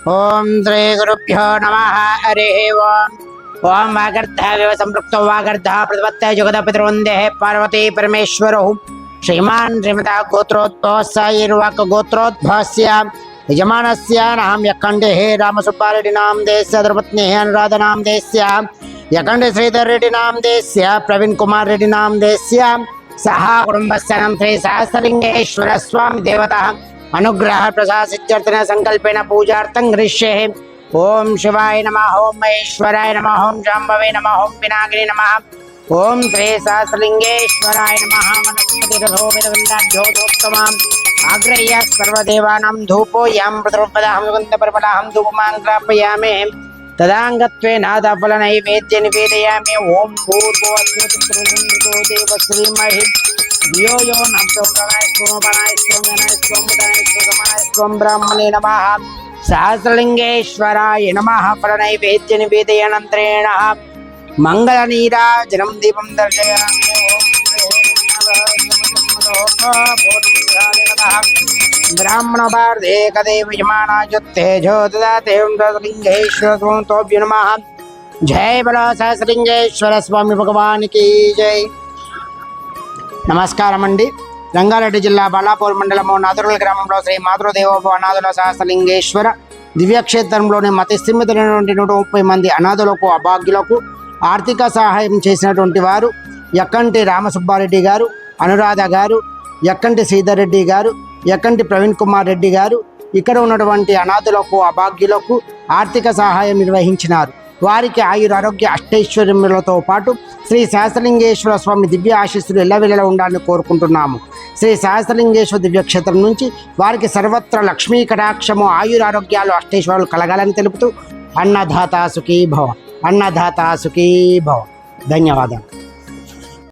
ओम श्री गुरुभ्यो नमः। हरि ओम। ओम वागर्धविव संपृक्तो वागर्धः प्रतिपत्तये जगदपितृवन्देः पार्वती परमेश्वरौ श्रीमान् श्रीमतः गोत्रोद्भवस्यैर्वाक् गोत्रोद्भवस्य यजमानस्य नाम यक्कण्डेः रामसुब्बारेड्डी नाम देस्य धर्मपत्नेः अनुराधा नाम देस्य यक्कण्डे श्रीधर रेड्डी नाम देस्य प्रवीण कुमार रेड्डी नाम देस्य सह कुटुम्बस्य नाम श्री सहस्रलिंगेश्वर स्वामी देवता अनुग्रह प्रसाद सिद्ध्यर्थन संकल्पेन पूजार्थं गृह्ये। ओम शिवाय नमः, ओम महेश्वराय नमः, ओम जाम्बवे नमः, ओम पिनाकिनी नमः, ओम श्री सहस्रलिंगेश्वराय नमः। वनस्पतिरथोत्तमाम् आग्रह्य सर्वदेवानां धूपो यां प्रतरुपदाहं सुगन्धपरफलाहं धूपमां ग्रापयामि तदाङ्गत्वेन फलनैवेद्य निवेदयामि। ओम भूर्भुवस्सुः देवश्रीमहि धियो यो न प्रचोदयात् स्वं ब्राह्मणे नमः। सहस्रलिंगेश्वराय नमः। फलनैवेद्य निवेदयानन्तरेण मंगलनीराजनं दीपं दर्शयामि। ब्राह्मण भारते कदेव यजमानायुत्ते जो ददाते सहस्रलिंगेश्वर स्वामी नमः। जय बोलो सहस्रलिंगेश्वर स्वामी भगवान की जय। నమస్కారం అండి। రంగారెడ్డి జిల్లా బాలాపూర్ మండలము నాదురుల గ్రామంలో శ్రీ మాతృదేవోభవ అనాథుల సహస్రలింగేశ్వర దివ్యక్షేత్రంలోని మతి స్థిమితమైనటువంటి 130 మంది అనాథులకు అభాగ్యులకు ఆర్థిక సహాయం చేసినటువంటి వారు యక్కంటి రామసుబ్బారెడ్డి గారు, అనురాధ గారు, యక్కంటి శ్రీధర్ రెడ్డి గారు, యక్కంటి ప్రవీణ్ కుమార్ రెడ్డి గారు ఇక్కడ ఉన్నటువంటి అనాథులకు అభాగ్యులకు ఆర్థిక సహాయం నిర్వహించినారు। వారికి ఆయురారోగ్య అష్టైశ్వర్యములతో పాటు శ్రీ సహస్రలింగేశ్వర స్వామి దివ్య ఆశీస్సులు ఎల్లవేళలా ఉండాలని కోరుకుంటున్నాము। శ్రీ సహస్రలింగేశ్వర దివ్యక్షేత్రం నుంచి వారికి సర్వత్ర లక్ష్మీ కటాక్షము ఆయురారోగ్యాలు అష్టైశ్వర్యాలు కలగాలని తెలుపుతూ అన్నదాత సుఖీ భవ, అన్నదాత సుఖీ భవ। ధన్యవాదాలు।